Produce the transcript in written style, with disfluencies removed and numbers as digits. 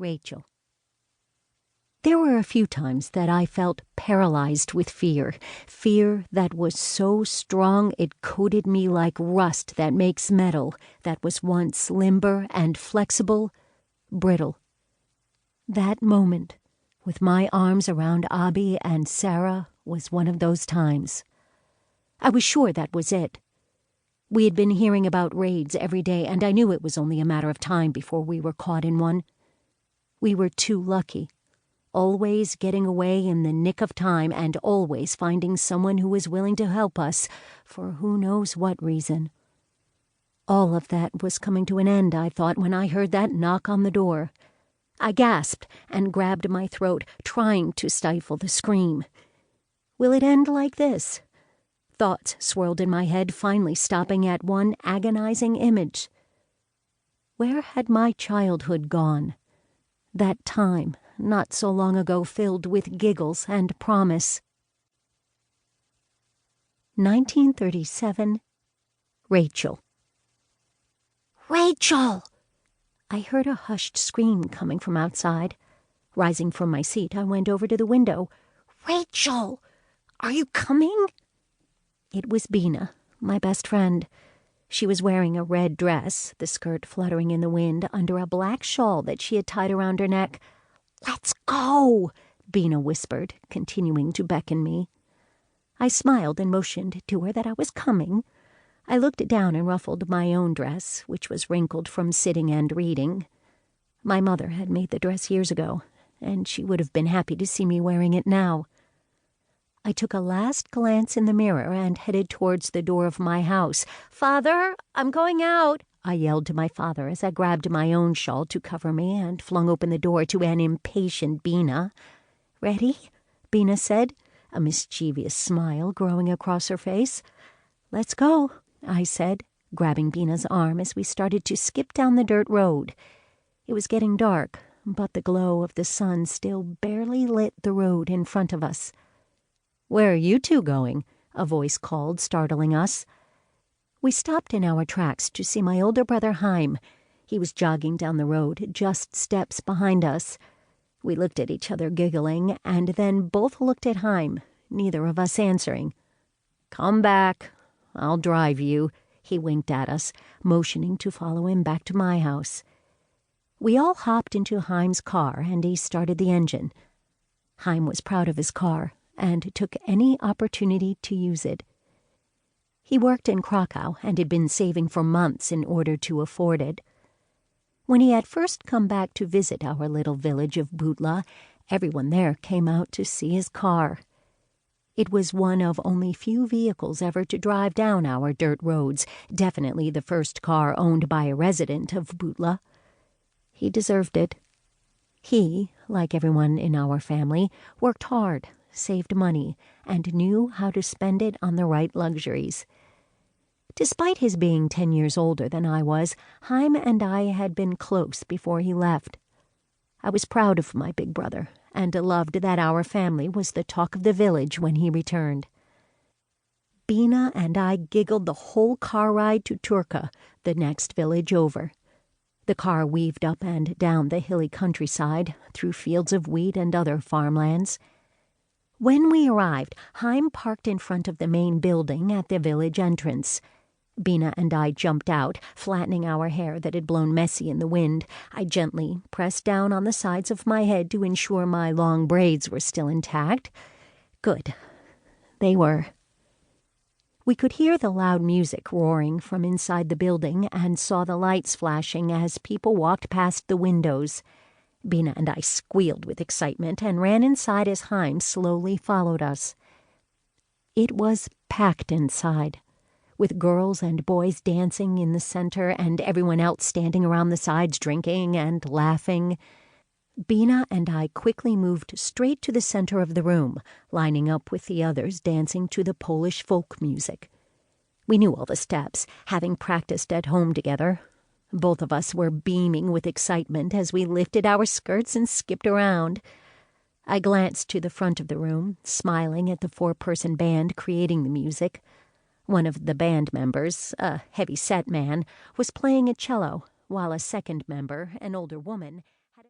Rachel. There were a few times that I felt paralyzed with fear that was so strong it coated me like rust that makes metal that was once limber and flexible, brittle. That moment, with my arms around Abby and Sarah, was one of those times. I was sure that was it. We had been hearing about raids every day, and I knew it was only a matter of time before we were caught in one. We were too lucky, always getting away in the nick of time and always finding someone who was willing to help us for who knows what reason. All of that was coming to an end, I thought, when I heard that knock on the door. I gasped and grabbed my throat, trying to stifle the scream. Will it end like this? Thoughts swirled in my head, finally stopping at one agonizing image. Where had my childhood gone? That time, not so long ago, filled with giggles and promise. 1937, Rachel. Rachel! I heard a hushed scream coming from outside. Rising from my seat, I went over to the window. Rachel! Are you coming? It was Bina, my best friend. She was wearing a red dress, the skirt fluttering in the wind, under a black shawl that she had tied around her neck. "Let's go," Bina whispered, continuing to beckon me. I smiled and motioned to her that I was coming. I looked down and ruffled my own dress, which was wrinkled from sitting and reading. My mother had made the dress years ago, and she would have been happy to see me wearing it now. I took a last glance in the mirror and headed towards the door of my house. "Father, I'm going out," I yelled to my father as I grabbed my own shawl to cover me and flung open the door to an impatient Bina. "Ready?" Bina said, a mischievous smile growing across her face. "Let's go," I said, grabbing Bina's arm as we started to skip down the dirt road. It was getting dark, but the glow of the sun still barely lit the road in front of us. "Where are you two going?" a voice called, startling us. We stopped in our tracks to see my older brother Haim. He was jogging down the road, just steps behind us. We looked at each other, giggling, and then both looked at Haim, neither of us answering. "Come back. I'll drive you," he winked at us, motioning to follow him back to my house. We all hopped into Haim's car, and he started the engine. Haim was proud of his car and took any opportunity to use it. He worked in Krakow and had been saving for months in order to afford it. When he had first come back to visit our little village of Butla, everyone there came out to see his car. It was one of only few vehicles ever to drive down our dirt roads, definitely the first car owned by a resident of Butla. He deserved it. He, like everyone in our family, worked hard, saved money, and knew how to spend it on the right luxuries. Despite his being 10 years older than I was, Haim and I had been close before he left. I was proud of my big brother, and loved that our family was the talk of the village when he returned. Bina and I giggled the whole car ride to Turka, the next village over. The car weaved up and down the hilly countryside, through fields of wheat and other farmlands. When we arrived, Haim parked in front of the main building at the village entrance. Bina and I jumped out, flattening our hair that had blown messy in the wind. I gently pressed down on the sides of my head to ensure my long braids were still intact. Good. They were. We could hear the loud music roaring from inside the building and saw the lights flashing as people walked past the windows. Bina and I squealed with excitement and ran inside as Haim slowly followed us. It was packed inside, with girls and boys dancing in the center and everyone else standing around the sides drinking and laughing. Bina and I quickly moved straight to the center of the room, lining up with the others dancing to the Polish folk music. We knew all the steps, having practiced at home together. Both of us were beaming with excitement as we lifted our skirts and skipped around. I glanced to the front of the room, smiling at the 4-person band creating the music. One of the band members, a heavy-set man, was playing a cello, while a second member, an older woman,